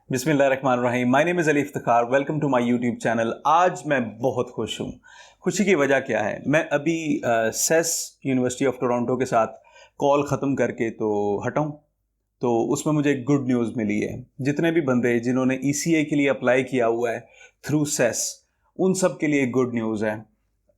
बिस्मिल्लाहिर्रहमानिर्रहीम। My name is Ali Iftikhar. Welcome to my YouTube channel. आज मैं बहुत खुश हूँ। खुशी की वजह क्या है, मैं अभी सेस यूनिवर्सिटी ऑफ टोरंटो के साथ कॉल ख़त्म करके तो हटा हूँ। तो उसमें मुझे एक गुड न्यूज़ मिली है। जितने भी बंदे जिन्होंने ईसीए के लिए अप्लाई किया हुआ है थ्रू सेस, उन सब के लिए गुड न्यूज़ है।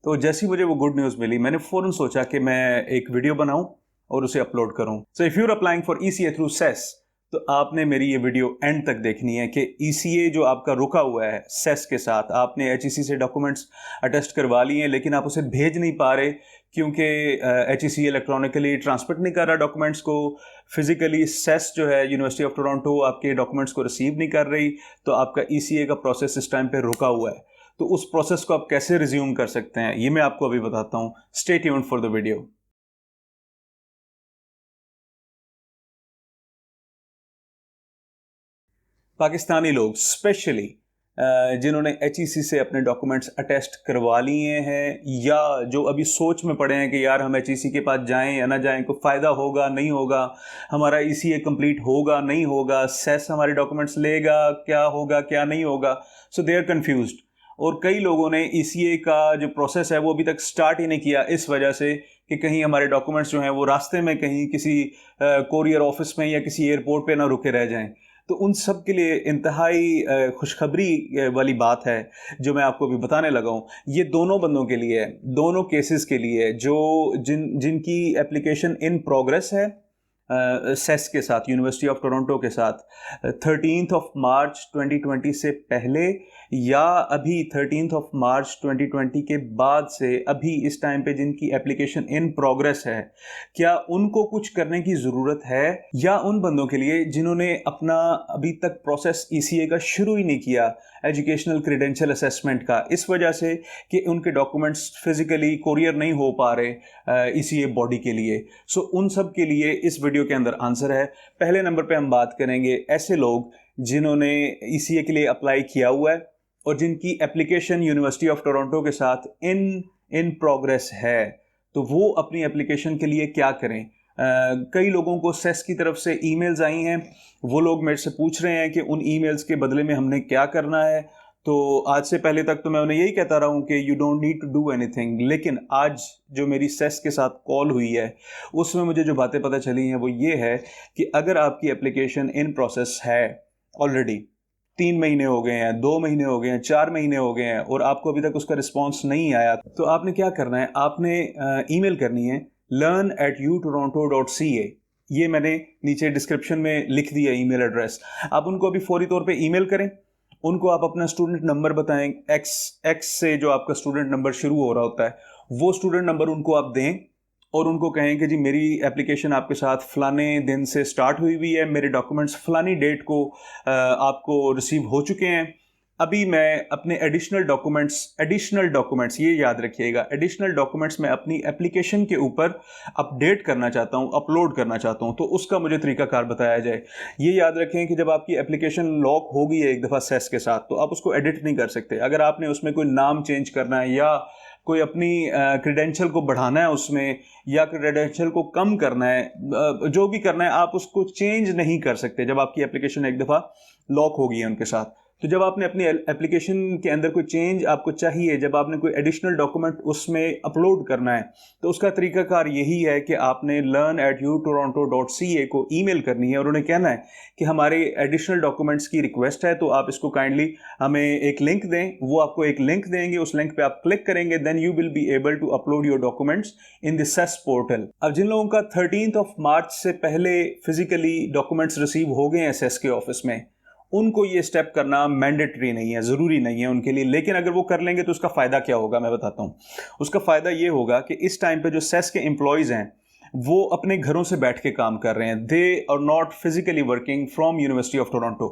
तो जैसे ही मुझे वो गुड न्यूज़ मिली, मैंने फ़ौरन सोचा कि मैं एक वीडियो बनाऊं और उसे अपलोड करूं। So if you are applying for ECA through CES, तो आपने मेरी ये वीडियो एंड तक देखनी है कि ईसीए जो आपका रुका हुआ है सेस के साथ, आपने एचईसी से डॉक्यूमेंट्स अटेस्ट करवा लिए हैं, लेकिन आप उसे भेज नहीं पा रहे क्योंकि एचईसी इलेक्ट्रॉनिकली ट्रांसमिट नहीं कर रहा डॉक्यूमेंट्स को। फिजिकली सेस जो है यूनिवर्सिटी ऑफ टोरंटो आपके डॉक्यूमेंट्स को रिसीव नहीं कर रही, तो आपका ईसीए का प्रोसेस इस टाइम पे रुका हुआ है। तो उस प्रोसेस को आप कैसे रिज्यूम कर सकते हैं, ये मैं आपको अभी बताता हूं। Stay tuned for the video. Pakistani लोग स्पेशली जिन्होंने एचईसी से अपने डॉक्यूमेंट्स अटेस्ट करवा लिए हैं, या जो अभी सोच में पड़े हैं कि यार हम एचईसी के पास जाएं या ना जाएं, कोई फ़ायदा होगा नहीं होगा, हमारा ईसीए कंप्लीट होगा नहीं होगा, सेस हमारे डॉक्यूमेंट्स लेगा, क्या होगा क्या नहीं होगा। सो दे आर कन्फ्यूज्ड। और कई लोगों ने ईसीए का जो प्रोसेस है वो अभी तक स्टार्ट ही नहीं किया, इस वजह से कि कहीं हमारे डॉक्यूमेंट्स जो हैं वो रास्ते में कहीं किसी कोरियर ऑफिस में या किसी एयरपोर्ट पे ना रुके रह जाएं। तो उन सब के लिए इंतहाई खुशखबरी वाली बात है जो मैं आपको अभी बताने लगा हूँ। ये दोनों बंदों के लिए है, दोनों केसेस के लिए है, जो जिनकी एप्लीकेशन इन प्रोग्रेस है सेस के साथ, यूनिवर्सिटी ऑफ टोरंटो के साथ 13 मार्च 2020 से पहले, या अभी 13 मार्च 2020 के बाद से अभी इस टाइम पे जिनकी एप्लीकेशन इन प्रोग्रेस है, क्या उनको कुछ करने की ज़रूरत है, या उन बंदों के लिए जिन्होंने अपना अभी तक प्रोसेस ईसीए का शुरू ही नहीं किया, एजुकेशनल क्रेडेंशियल असेसमेंट का, इस वजह से कि उनके डॉक्यूमेंट्स फिजिकली कोरियर नहीं हो पा रहे ईसीए बॉडी के लिए। सो उन सब के लिए इस वीडियो के अंदर आंसर है। पहले नंबर पे हम बात करेंगे ऐसे लोग जिन्होंने ईसीए के लिए अप्लाई किया हुआ है और जिनकी एप्लीकेशन यूनिवर्सिटी ऑफ टोरंटो के साथ इन इन प्रोग्रेस है। तो वो अपनी एप्लीकेशन के लिए क्या करें। कई लोगों को सेस की तरफ से ईमेल्स आई हैं, वो लोग मेरे से पूछ रहे हैं कि उन ईमेल्स के बदले में हमने क्या करना है। तो आज से पहले तक तो मैं उन्हें यही कहता रहा हूँ कि you don't need to do anything, लेकिन आज जो मेरी सेस के साथ कॉल हुई है उसमें मुझे जो बातें पता चली हैं वो ये है कि अगर आपकी एप्लीकेशन इन प्रोसेस है ऑलरेडी, 3 महीने हो गए हैं, 2 महीने हो गए हैं, 4 महीने हो गए हैं, और आपको अभी तक उसका रिस्पॉन्स नहीं आया, तो आपने क्या करना है, आपने ईमेल करनी है learn@utoronto.ca। ये मैंने नीचे डिस्क्रिप्शन में लिख दिया ईमेल एड्रेस। आप उनको अभी फौरी तौर पे ईमेल करें, उनको आप अपना स्टूडेंट नंबर बताएं, एक्स एक्स से जो आपका स्टूडेंट नंबर शुरू हो रहा होता है वो स्टूडेंट नंबर उनको आप दें, और उनको कहें कि जी मेरी एप्लीकेशन आपके साथ फलाने दिन से स्टार्ट हुई है, मेरे डॉक्यूमेंट्स फलानी डेट को आपको रिसीव हो चुके हैं। अभी मैं अपने एडिशनल डॉक्यूमेंट्स ये याद रखिएगा, एडिशनल डॉक्यूमेंट्स मैं अपनी एप्लीकेशन के ऊपर अपडेट करना चाहता हूँ, अपलोड करना चाहता हूँ, तो उसका मुझे तरीकाकार बताया जाए। ये याद रखें कि जब आपकी एप्लीकेशन लॉक हो गई है एक दफ़ा सेस के साथ, तो आप उसको एडिट नहीं कर सकते। अगर आपने उसमें कोई नाम चेंज करना है, या कोई अपनी क्रेडेंशियल को बढ़ाना है उसमें, या क्रेडेंशियल को कम करना है, जो भी करना है, आप उसको चेंज नहीं कर सकते जब आपकी एप्लीकेशन एक दफ़ा लॉक हो गई है उनके साथ। तो जब आपने अपनी एप्लीकेशन के अंदर कोई चेंज आपको चाहिए, जब आपने कोई एडिशनल डॉक्यूमेंट उसमें अपलोड करना है, तो उसका तरीकाकार यही है कि आपने learn@utoronto.ca को ईमेल करनी है और उन्हें कहना है कि हमारे एडिशनल डॉक्यूमेंट्स की रिक्वेस्ट है, तो आप इसको काइंडली हमें एक लिंक दें। वो आपको एक लिंक देंगे, उस लिंक पे आप क्लिक करेंगे, then you will be able to upload your documents in the CES portal. अब जिन लोगों का 13 मार्च से पहले फिजिकली डॉक्यूमेंट्स रिसीव हो गए हैं सेस के ऑफिस में, उनको ये स्टेप करना मैंडेटरी नहीं है, ज़रूरी नहीं है उनके लिए। लेकिन अगर वो कर लेंगे तो उसका फ़ायदा क्या होगा मैं बताता हूँ। उसका फ़ायदा ये होगा कि इस टाइम पे जो सेस के एम्प्लॉयज़ हैं वो अपने घरों से बैठ के काम कर रहे हैं, they are not physically working from university of Toronto.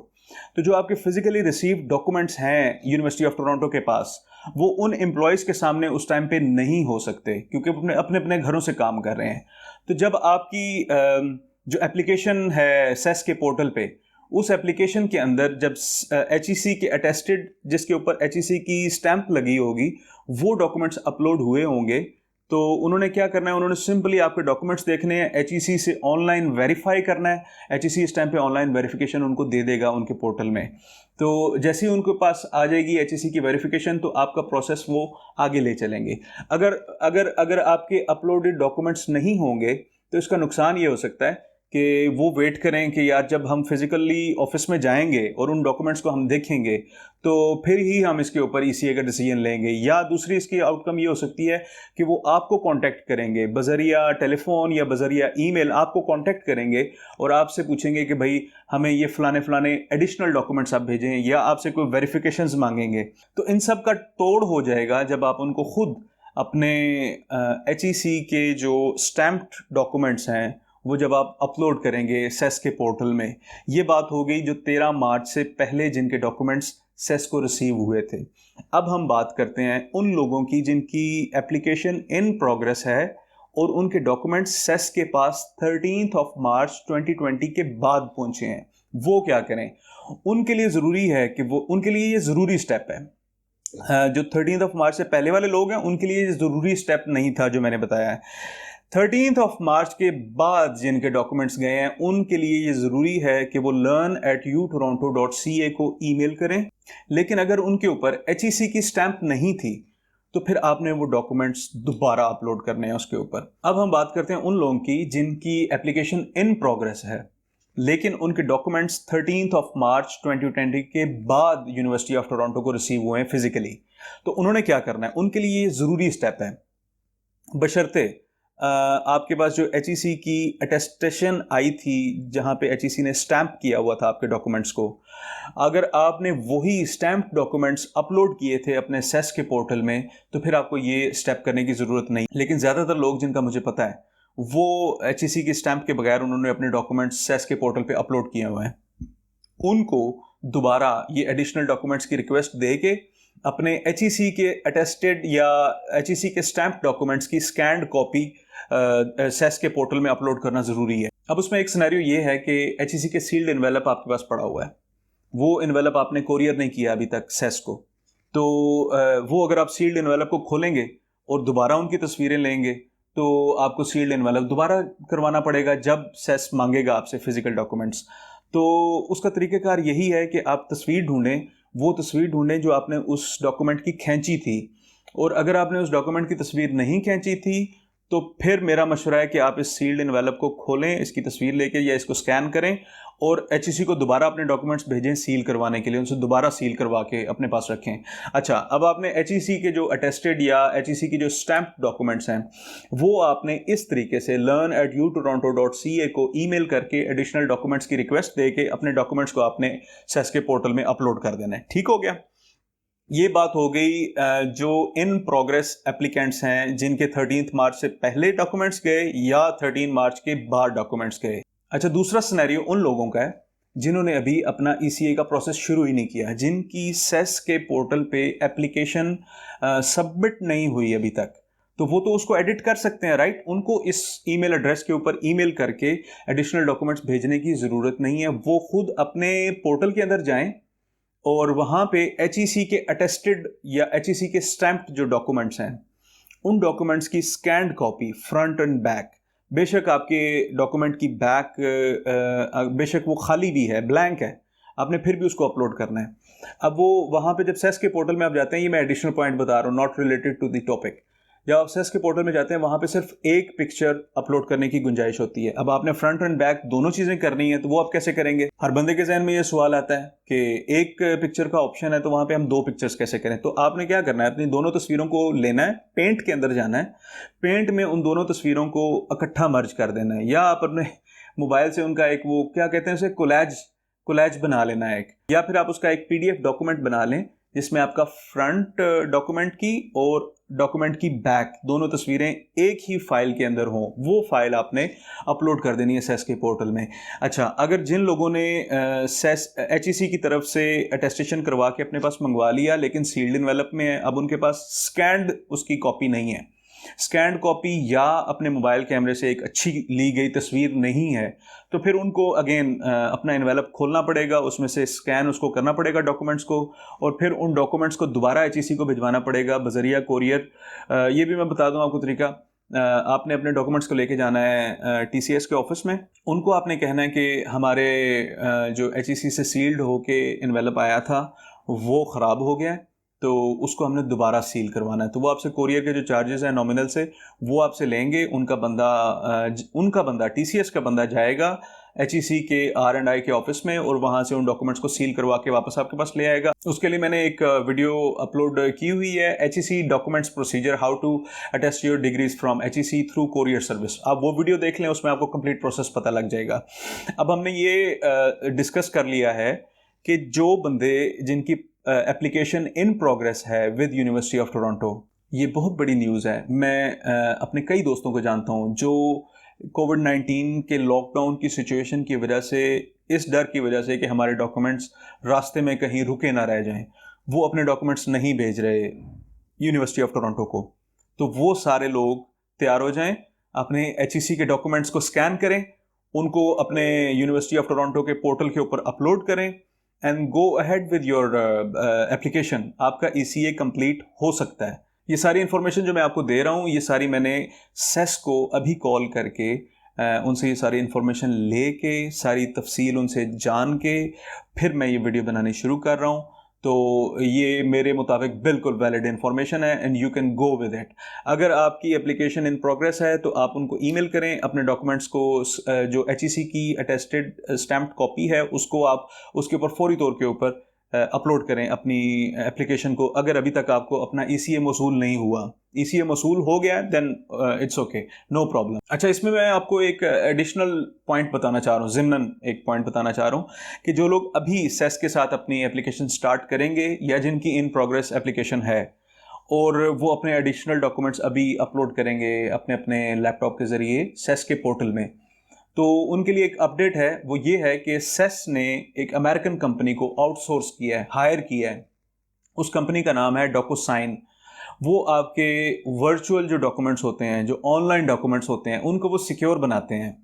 तो जो आपके फिजिकली रिसीव डॉक्यूमेंट्स हैं यूनिवर्सिटी ऑफ टोरंटो के पास, वो उन एम्प्लॉयज़ के सामने उस टाइम पे नहीं हो सकते, क्योंकि अपने अपने अपने घरों से काम कर रहे हैं। तो जब आपकी जो एप्लीकेशन है सेस के पोर्टल पे, उस एप्लीकेशन के अंदर जब एचईसी के अटेस्टेड, जिसके ऊपर एचईसी की स्टैंप लगी होगी, वो डॉक्यूमेंट्स अपलोड हुए होंगे, तो उन्होंने क्या करना है, उन्होंने सिंपली आपके डॉक्यूमेंट्स देखने हैं, एचईसी से ऑनलाइन वेरीफाई करना है। एचईसी इस टाइम पे ऑनलाइन वेरिफिकेशन उनको दे देगा उनके पोर्टल में। तो जैसे ही उनके पास आ जाएगी एचईसी की वेरिफिकेशन, तो आपका प्रोसेस वो आगे ले चलेंगे। अगर अगर अगर आपके अपलोडेड डॉक्यूमेंट्स नहीं होंगे तो इसका नुकसान ये हो सकता है कि वो वेट करें कि यार जब हम फिजिकली ऑफिस में जाएंगे और उन डॉक्यूमेंट्स को हम देखेंगे तो फिर ही हम इसके ऊपर ईसीए का डिसीजन लेंगे। या दूसरी इसकी आउटकम ये हो सकती है कि वो आपको कांटेक्ट करेंगे बजरिया टेलीफोन या बजरिया ईमेल, आपको कांटेक्ट करेंगे और आपसे पूछेंगे कि भाई हमें ये फलाने फलाने एडिशनल डॉक्यूमेंट्स आप भेजें, या आपसे कोई वेरिफिकेशंस मांगेंगे। तो इन सब का तोड़ हो जाएगा जब आप उनको खुद अपने एचईसी के जो स्टैम्प्ड डॉक्यूमेंट्स हैं वो जब आप अपलोड करेंगे सेस के पोर्टल में। ये बात हो गई जो 13 मार्च से पहले जिनके डॉक्यूमेंट्स सेस को रिसीव हुए थे। अब हम बात करते हैं उन लोगों की जिनकी एप्लीकेशन इन प्रोग्रेस है और उनके डॉक्यूमेंट्स सेस के पास 13 मार्च 2020 के बाद पहुंचे हैं। वो क्या करें? उनके लिए ज़रूरी है कि उनके लिए ये ज़रूरी स्टेप है। जो 13 मार्च से पहले वाले लोग हैं उनके लिए ये ज़रूरी स्टेप नहीं था जो मैंने बताया है। 13 मार्च के बाद जिनके डॉक्यूमेंट्स गए हैं उनके लिए ये ज़रूरी है कि वो learn@utoronto.ca को ईमेल करें। लेकिन अगर उनके ऊपर एचईसी की स्टैंप नहीं थी तो फिर आपने वो डॉक्यूमेंट्स दोबारा अपलोड करने हैं उसके ऊपर। अब हम बात करते हैं उन लोगों की जिनकी एप्लीकेशन इन प्रोग्रेस है लेकिन उनके डॉक्यूमेंट्स 13 मार्च 2020 के बाद यूनिवर्सिटी ऑफ टोरंटो को रिसीव हुए हैं फिजिकली। तो उन्होंने क्या करना है? उनके लिए ये ज़रूरी स्टेप है, बशर्ते आपके पास जो एचईसी की अटेस्टेशन आई थी जहां पे एचईसी ने स्टैंप किया हुआ था आपके डॉक्यूमेंट्स को, अगर आपने वही स्टैंप डॉक्यूमेंट्स अपलोड किए थे अपने सेस के पोर्टल में तो फिर आपको ये स्टेप करने की ज़रूरत नहीं। लेकिन ज़्यादातर लोग जिनका मुझे पता है वो एचईसी की स्टैंप के बगैर उन्होंने अपने डॉक्यूमेंट्स सेस के पोर्टल पे अपलोड किए हुए हैं। उनको दोबारा ये एडिशनल डॉक्यूमेंट्स की रिक्वेस्ट दे के अपने एचईसी के अटेस्टेड या एचईसी के स्टैंप डॉक्यूमेंट्स की स्कैन्ड कॉपी सेस के पोर्टल में अपलोड करना ज़रूरी है। अब उसमें एक सिनेरियो ये है कि एचईसी के सील्ड एनवेलप आपके पास पड़ा हुआ है, वो एनवेलप आपने कोरियर नहीं किया अभी तक सेस को, तो वो अगर आप सील्ड एनवेलप को खोलेंगे और दोबारा उनकी तस्वीरें लेंगे तो आपको सील्ड एनवेलप दोबारा करवाना पड़ेगा जब सेस मांगेगा आपसे फिजिकल डॉक्यूमेंट्स। तो उसका तरीक़ाकार यही है कि आप तस्वीर ढूंढें, वो तस्वीर ढूंढें जो आपने उस डॉक्यूमेंट की खींची थी। और अगर आपने उस डॉक्यूमेंट की तस्वीर नहीं खींची थी तो फिर मेरा मशवरा है कि आप इस सील्ड एनवेलप को खोलें, इसकी तस्वीर लेके या इसको स्कैन करें और एचईसी को दोबारा अपने डॉक्यूमेंट्स भेजें सील करवाने के लिए, उनसे दोबारा सील करवा के अपने पास रखें। अच्छा, अब आपने एचईसी के जो अटेस्टेड या एचईसी की जो स्टैम्प डॉक्यूमेंट्स हैं वो आपने इस तरीके से learn@utoronto.ca को ईमेल करके एडिशनल डॉक्यूमेंट्स की रिक्वेस्ट दे के अपने डॉक्यूमेंट्स को आपने सेस के पोर्टल में अपलोड कर देना है। ठीक हो गया? ये बात हो गई जो इन प्रोग्रेस एप्लीकेंट्स हैं जिनके 13 मार्च से पहले डॉक्यूमेंट्स गए या 13 मार्च के बाद डॉक्यूमेंट्स गए। अच्छा, दूसरा सिनेरियो उन लोगों का है जिन्होंने अभी अपना ईसीए का प्रोसेस शुरू ही नहीं किया, जिनकी सेस के पोर्टल पे एप्लीकेशन सबमिट नहीं हुई अभी तक। तो वो तो उसको एडिट कर सकते हैं, राइट? उनको इस ईमेल एड्रेस के ऊपर ईमेल करके एडिशनल डॉक्यूमेंट्स भेजने की ज़रूरत नहीं है। वो खुद अपने पोर्टल के अंदर जाएं और वहाँ पे एचईसी के अटेस्टेड या एचईसी के स्टैम्प्ड जो डॉक्यूमेंट्स हैं उन डॉक्यूमेंट्स की scanned copy front end back, बेशक आपके डॉक्यूमेंट की बैक बेशक वो खाली भी है, ब्लैंक है, आपने फिर भी उसको अपलोड करना है। अब वो वहाँ पे जब सेस के पोर्टल में आप जाते हैं, ये मैं एडिशनल पॉइंट बता रहा हूँ, not related to the topic, जब आप सेस के पोर्टल में जाते हैं वहाँ पे सिर्फ एक पिक्चर अपलोड करने की गुंजाइश होती है। अब आपने फ्रंट एंड बैक दोनों चीज़ें करनी है तो वो आप कैसे करेंगे? हर बंदे के जहन में ये सवाल आता है कि एक पिक्चर का ऑप्शन है तो वहाँ पे हम दो पिक्चर्स कैसे करें? तो आपने क्या करना है, अपनी दोनों तस्वीरों को लेना है, पेंट के अंदर जाना है, पेंट में उन दोनों तस्वीरों को इकट्ठा मर्ज कर देना है, या आप अपने मोबाइल से उनका एक वो क्या कहते हैं उसे कोलैज बना लेना है एक, या फिर आप उसका एक पीडीएफ डॉक्यूमेंट बना लें जिसमें आपका फ्रंट डॉक्यूमेंट की और डॉक्यूमेंट की बैक दोनों तस्वीरें एक ही फाइल के अंदर हों। वो फाइल आपने अपलोड कर देनी है सेस के पोर्टल में। अच्छा, अगर जिन लोगों ने सेस एचईसी की तरफ से अटेस्टेशन करवा के अपने पास मंगवा लिया लेकिन सील्ड एनवेलप में है, अब उनके पास स्कैन्ड उसकी कॉपी नहीं है, स्कैन्ड कॉपी या अपने मोबाइल कैमरे से एक अच्छी ली गई तस्वीर नहीं है, तो फिर उनको अगेन अपना एनवेलप खोलना पड़ेगा, उसमें से स्कैन उसको करना पड़ेगा डॉक्यूमेंट्स को, और फिर उन डॉक्यूमेंट्स को दोबारा एचईसी को भिजवाना पड़ेगा बजरिया कोरियर। ये भी मैं बता दूं आपको तरीका। आपने अपने डॉक्यूमेंट्स को लेके जाना है टीसीएस के ऑफिस में। उनको आपने कहना है कि हमारे जो एचईसी से सील्ड होके एनवेलप आया था वो ख़राब हो गया है, तो उसको हमने दोबारा सील करवाना है। तो वो आपसे कोरियर के जो चार्जेस हैं नॉमिनल से वो आपसे लेंगे। उनका बंदा टीसीएस का बंदा जाएगा एचईसी के R&I के ऑफिस में और वहाँ से उन डॉक्यूमेंट्स को सील करवा के वापस आपके पास ले आएगा। उसके लिए मैंने एक वीडियो अपलोड की हुई है, HEC documents procedure, how to attest your degrees from HEC through courier service. आप वो वीडियो देख लें, उसमें आपको कंप्लीट प्रोसेस पता लग जाएगा। अब हमने ये डिस्कस कर लिया है कि जो बंदे जिनकी एप्लीकेशन इन प्रोग्रेस है विद यूनिवर्सिटी ऑफ टोरंटो, ये बहुत बड़ी न्यूज़ है। मैं अपने कई दोस्तों को जानता हूँ जो कोविड-19 के लॉकडाउन की सिचुएशन की वजह से, इस डर की वजह से कि हमारे डॉक्यूमेंट्स रास्ते में कहीं रुके ना रह जाएं, वो अपने डॉक्यूमेंट्स नहीं भेज रहे यूनिवर्सिटी ऑफ टोरंटो को। तो वो सारे लोग तैयार हो जाएं, अपने एचईसी के डॉक्यूमेंट्स को स्कैन करें, उनको अपने यूनिवर्सिटी ऑफ टोरंटो के पोर्टल के ऊपर अपलोड करें and go ahead with your application. आपका ईसीए कंप्लीट हो सकता है। ये सारी इन्फॉर्मेशन जो मैं आपको दे रहा हूँ, ये सारी मैंने सेस को अभी कॉल करके उनसे ये सारी इन्फॉर्मेशन लेके, सारी तफसील उनसे जान के फिर मैं ये वीडियो बनानी शुरू कर रहा हूँ। तो ये मेरे मुताबिक बिल्कुल वैलिड इन्फॉर्मेशन है and you can go with it. अगर आपकी एप्लीकेशन इन प्रोग्रेस है तो आप उनको ईमेल करें, अपने डॉक्यूमेंट्स को जो एचईसी की अटेस्टेड स्टैम्प्ड कॉपी है उसको आप उसके ऊपर फौरी तौर के ऊपर अपलोड करें अपनी एप्लीकेशन को। अगर अभी तक आपको अपना ईसीए मौसूल नहीं हुआ, ईसीए मौसूल हो गया then it's okay, no problem. अच्छा, इसमें मैं आपको एक एडिशनल पॉइंट बताना चाह रहा हूँ, ज़िम्नन एक पॉइंट बताना चाह रहा हूँ कि जो लोग अभी सेस के साथ अपनी एप्लीकेशन स्टार्ट करेंगे या जिनकी इन प्रोग्रेस एप्लीकेशन है और वो अपने एडिशनल डॉक्यूमेंट्स अभी अपलोड करेंगे अपने अपने लैपटॉप के ज़रिए सेस के पोर्टल में, तो उनके लिए एक अपडेट है। वो ये है कि सेस ने एक अमेरिकन कंपनी को आउटसोर्स किया है, हायर किया है। उस कंपनी का नाम है डॉक्यूसाइन। वो आपके वर्चुअल जो डॉक्यूमेंट्स होते हैं, जो ऑनलाइन डॉक्यूमेंट्स होते हैं, उनको वो सिक्योर बनाते हैं।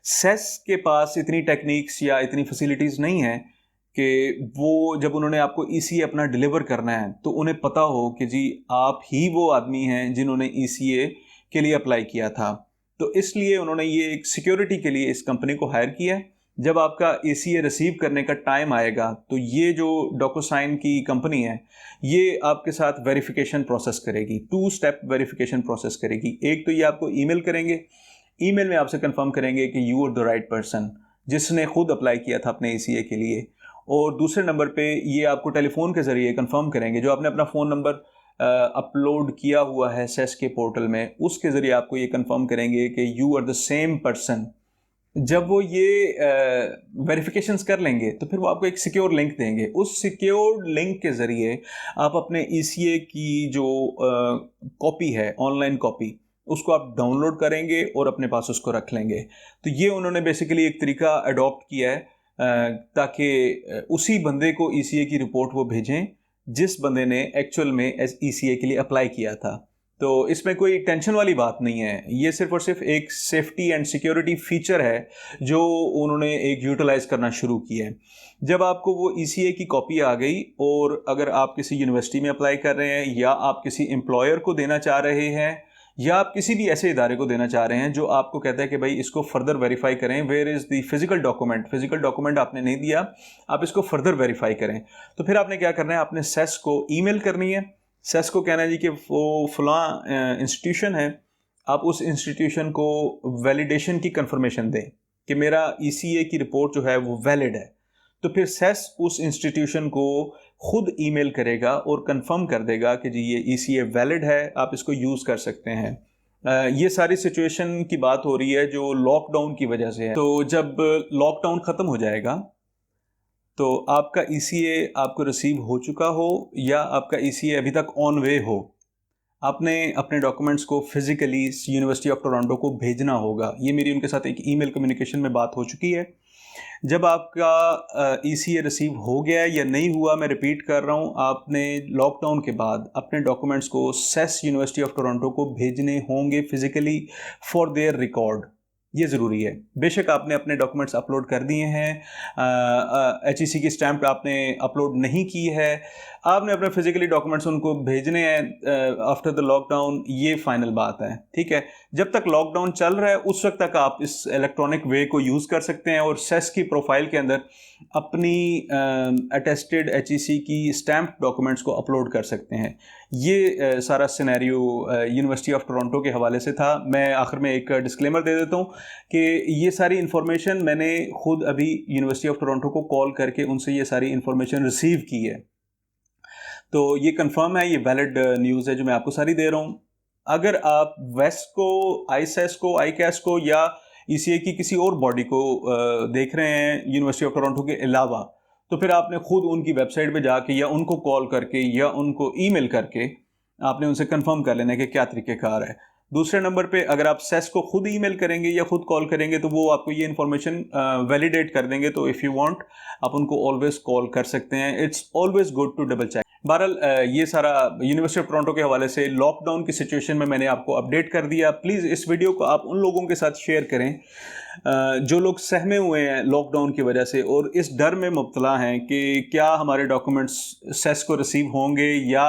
सेस के पास इतनी टेक्निक्स या इतनी फैसिलिटीज़ नहीं है कि वो जब उन्होंने आपको ईसीए अपना डिलीवर करना है तो उन्हें पता हो कि जी आप ही वो आदमी हैं जिन्होंने ईसीए के लिए अप्लाई किया था। तो इसलिए उन्होंने ये एक सिक्योरिटी के लिए इस कंपनी को हायर किया है। जब आपका ईसीए रिसीव करने का टाइम आएगा तो ये जो डॉक्यूसाइन की कंपनी है ये आपके साथ वेरिफिकेशन प्रोसेस करेगी, 2 स्टेप वेरिफिकेशन प्रोसेस करेगी। एक तो ये आपको ईमेल करेंगे, ईमेल में आपसे कंफर्म करेंगे कि you are the right person जिसने खुद अप्लाई किया था अपने ईसीए के लिए, और दूसरे नंबर पे ये आपको टेलीफोन के ज़रिए कंफर्म करेंगे, जो आपने अपना फ़ोन नंबर अपलोड किया हुआ है सेस के पोर्टल में, उसके ज़रिए आपको ये कंफर्म करेंगे कि you are the same person. जब वो ये वेरिफिकेशंस कर लेंगे तो फिर वो आपको एक सिक्योर लिंक देंगे। उस सिक्योर लिंक के ज़रिए आप अपने ईसीए की जो कॉपी है, ऑनलाइन कॉपी, उसको आप डाउनलोड करेंगे और अपने पास उसको रख लेंगे। तो ये उन्होंने बेसिकली एक तरीका अडॉप्ट किया है ताकि उसी बंदे को ईसीए की रिपोर्ट वो भेजें जिस बंदे ने एक्चुअल में ईसीए के लिए अप्लाई किया था। तो इसमें कोई टेंशन वाली बात नहीं है, ये सिर्फ और सिर्फ एक सेफ्टी एंड सिक्योरिटी फीचर है जो उन्होंने एक यूटिलाइज करना शुरू किया है। जब आपको वो ईसीए की कॉपी आ गई और अगर आप किसी यूनिवर्सिटी में अप्लाई कर रहे हैं या आप किसी एम्प्लॉयर को देना चाह रहे हैं या आप किसी भी ऐसे इदारे को देना चाह रहे हैं जो आपको कहता है कि भाई इसको फर्दर वेरीफाई करें, where is the physical document आपने नहीं दिया, आप इसको फर्दर वेरीफाई करें, तो फिर आपने क्या करना है, आपने सेस को ईमेल करनी है। सेस को कहना है जी कि वो फलां इंस्टीट्यूशन है, आप उस इंस्टीट्यूशन को वैलिडेशन की कंफर्मेशन दें कि मेरा ईसीए की रिपोर्ट जो है वो वैलिड है। तो फिर सेस उस इंस्टीट्यूशन को खुद ईमेल करेगा और कंफर्म कर देगा कि जी ये ईसीए वैलिड है, आप इसको यूज़ कर सकते हैं। ये सारी सिचुएशन की बात हो रही है जो लॉकडाउन की वजह से है। तो जब लॉकडाउन ख़त्म हो जाएगा तो आपका ईसीए आपको रिसीव हो चुका हो या आपका ईसीए अभी तक ऑन वे हो, आपने अपने डॉक्यूमेंट्स को फिज़िकली यूनिवर्सिटी ऑफ टोरंटो को भेजना होगा। ये मेरी उनके साथ एक ईमेल कम्युनिकेशन में बात हो चुकी है। जब आपका ECA रिसीव हो गया या नहीं हुआ, मैं रिपीट कर रहा हूँ, आपने लॉकडाउन के बाद अपने डॉक्यूमेंट्स को सेस यूनिवर्सिटी ऑफ टोरंटो को भेजने होंगे फिजिकली फॉर देयर रिकॉर्ड। ये ज़रूरी है। बेशक आपने अपने डॉक्यूमेंट्स अपलोड कर दिए हैं, HEC की स्टैम्प आपने अपलोड नहीं की है, आपने अपने फिजिकली डॉक्यूमेंट्स उनको भेजने हैं आफ्टर द लॉकडाउन, ये फाइनल बात है, ठीक है। जब तक लॉकडाउन चल रहा है उस वक्त तक आप इस इलेक्ट्रॉनिक वे को यूज़ कर सकते हैं और सेस की प्रोफाइल के अंदर अपनी अटेस्टेड HEC की स्टैम्प डॉक्यूमेंट्स को अपलोड कर सकते हैं। ये सारा सिनेरियो यूनिवर्सिटी ऑफ टोरंटो के हवाले से था। मैं आखिर में एक डिस्क्लेमर दे देता हूँ कि ये सारी इन्फॉर्मेशन मैंने खुद अभी यूनिवर्सिटी ऑफ टोरंटो को कॉल करके उनसे ये सारी इन्फॉर्मेशन रिसीव की है, तो ये कंफर्म है, ये वैलिड न्यूज़ है जो मैं आपको सारी दे रहा हूँ। अगर आप वेस्ट को, आईसेस को, आईकैस को या ECA की किसी और बॉडी को देख रहे हैं यूनिवर्सिटी ऑफ टोरंटो के अलावा, तो फिर आपने खुद उनकी वेबसाइट पे जाके या उनको कॉल करके या उनको ईमेल करके आपने उनसे कंफर्म कर लेना है कि क्या तरीक़ेकार है। दूसरे नंबर पे अगर आप सेस को खुद ईमेल करेंगे या खुद कॉल करेंगे तो वो आपको ये इन्फॉर्मेशन वैलिडेट कर देंगे, तो इफ़ यू वांट आप उनको ऑलवेज कॉल कर सकते हैं। It's always good to double check. बहरहाल ये सारा यूनिवर्सिटी ऑफ टोरंटो के हवाले से लॉकडाउन की सिचुएशन में मैंने आपको अपडेट कर दिया। प्लीज़ इस वीडियो को आप उन लोगों के साथ शेयर करें जो लोग सहमे हुए हैं लॉकडाउन की वजह से और इस डर में मुब्तला हैं कि क्या हमारे डॉक्यूमेंट्स सेस को रिसीव होंगे या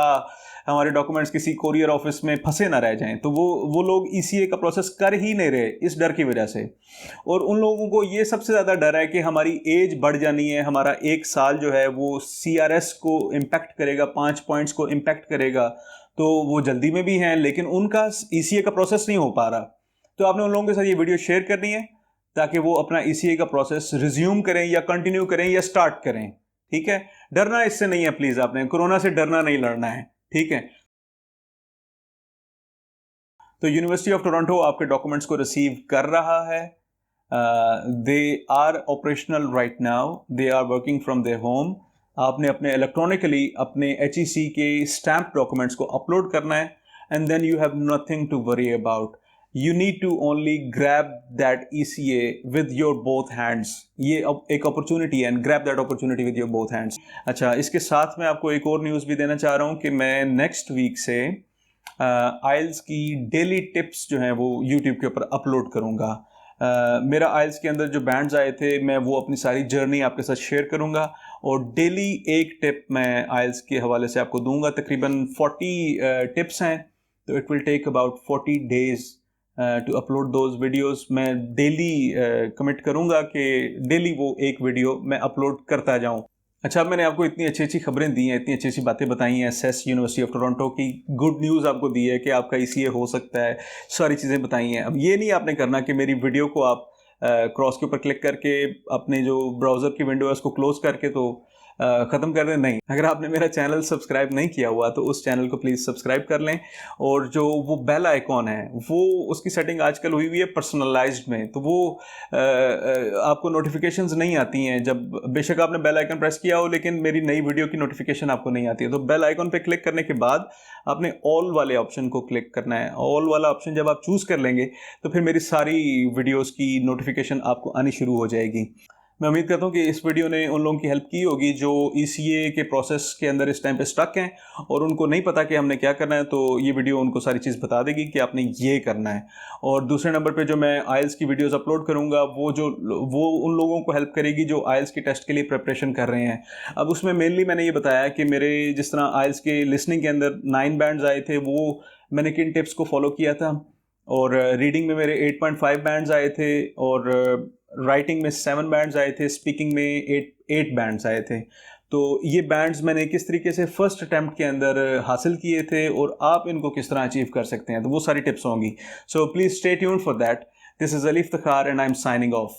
हमारे डॉक्यूमेंट्स किसी कोरियर ऑफिस में फंसे ना रह जाएं। तो वो लोग ECA का प्रोसेस कर ही नहीं रहे इस डर की वजह से। और उन लोगों को ये सबसे ज़्यादा डर है कि हमारी एज बढ़ जानी है, हमारा 1 साल जो है वो CRS को इम्पेक्ट करेगा, 5 पॉइंट्स को इम्पेक्ट करेगा। तो वो जल्दी में भी हैं लेकिन उनका ECA का प्रोसेस नहीं हो पा रहा। तो आपने उन लोगों के साथ ये वीडियो शेयर करनी है ताकि वो अपना ECA का प्रोसेस रिज्यूम करें या कंटिन्यू करें या स्टार्ट करें, ठीक है। डरना इससे नहीं है, प्लीज़ आपने कोरोना से डरना नहीं, लड़ना है, ठीक है। तो यूनिवर्सिटी ऑफ टोरंटो आपके डॉक्यूमेंट्स को रिसीव कर रहा है। They are operational right now, they are working from their home. आपने अपने इलेक्ट्रॉनिकली अपने HEC के स्टैम्प डॉक्यूमेंट्स को अपलोड करना है and then you have nothing to worry about. You need to only grab that ECA with your both hands. ये एक opportunity है, and grab that opportunity with your both hands. अच्छा, इसके साथ मैं आपको एक और न्यूज़ भी देना चाह रहा हूँ कि मैं नेक्स्ट वीक से IELTS की डेली टिप्स जो हैं वो YouTube के ऊपर अपलोड करूँगा। मेरा IELTS के अंदर जो बैंड्स आए थे मैं वो अपनी सारी जर्नी आपके साथ शेयर करूँगा और डेली एक टिप मैं IELTS के हवाले से आपको दूंगा। तकरीबन 40 टिप्स हैं, तो it will take about 40 days to upload those videos. मैं डेली कमिट करूंगा कि डेली वो एक वीडियो मैं अपलोड करता जाऊं। अच्छा, अब मैंने आपको इतनी अच्छी अच्छी खबरें दी हैं, इतनी अच्छी अच्छी बातें बताई हैं, सेस यूनिवर्सिटी ऑफ टोरंटो की गुड न्यूज़ आपको दी है कि आपका ECA हो सकता है, सारी चीज़ें बताई हैं। अब ये नहीं आपने करना कि मेरी वीडियो को आप क्रॉस के ऊपर क्लिक करके अपने जो ब्राउज़र की विंडो है उसको क्लोज़ करके तो ख़त्म कर दें। नहीं, अगर आपने मेरा चैनल सब्सक्राइब नहीं किया हुआ तो उस चैनल को प्लीज़ सब्सक्राइब कर लें और जो वो बेल आइकॉन है वो उसकी सेटिंग आजकल हुई हुई है पर्सनलाइज्ड में, तो वो आपको नोटिफिकेशंस नहीं आती हैं जब बेशक आपने बेल आइकन प्रेस किया हो लेकिन मेरी नई वीडियो की नोटिफिकेशन आपको नहीं आती है। तो बेल आइकॉन पे क्लिक करने के बाद आपने ऑल वाले ऑप्शन को क्लिक करना है। ऑल वाला ऑप्शन जब आप चूज़ कर लेंगे तो फिर मेरी सारी वीडियोज़ की नोटिफिकेशन आपको आनी शुरू हो जाएगी। मैं उम्मीद करता हूँ कि इस वीडियो ने उन लोगों की हेल्प की होगी जो ECA के प्रोसेस के अंदर इस टाइम पे स्टक हैं और उनको नहीं पता कि हमने क्या करना है, तो ये वीडियो उनको सारी चीज़ बता देगी कि आपने ये करना है। और दूसरे नंबर पे जो मैं IELTS की वीडियोस अपलोड करूँगा वो उन लोगों को हेल्प करेगी जो IELTS के टेस्ट के लिए प्रिपरेशन कर रहे हैं। अब उसमें मेनली मैंने ये बताया कि मेरे जिस तरह IELTS के लिसनिंग के अंदर 9 बैंड्स आए थे वो मैंने किन टिप्स को फॉलो किया था, और रीडिंग में मेरे 8.5 बैंड्स आए थे, और राइटिंग में 7 बैंड्स आए थे, स्पीकिंग में 8 बैंड्स आए थे। तो ये बैंड्स मैंने किस तरीके से फर्स्ट अटैम्प्ट के अंदर हासिल किए थे और आप इनको किस तरह अचीव कर सकते हैं, तो वो सारी टिप्स होंगी। So please stay tuned for that. This is Ali Iftikhar and I am signing off.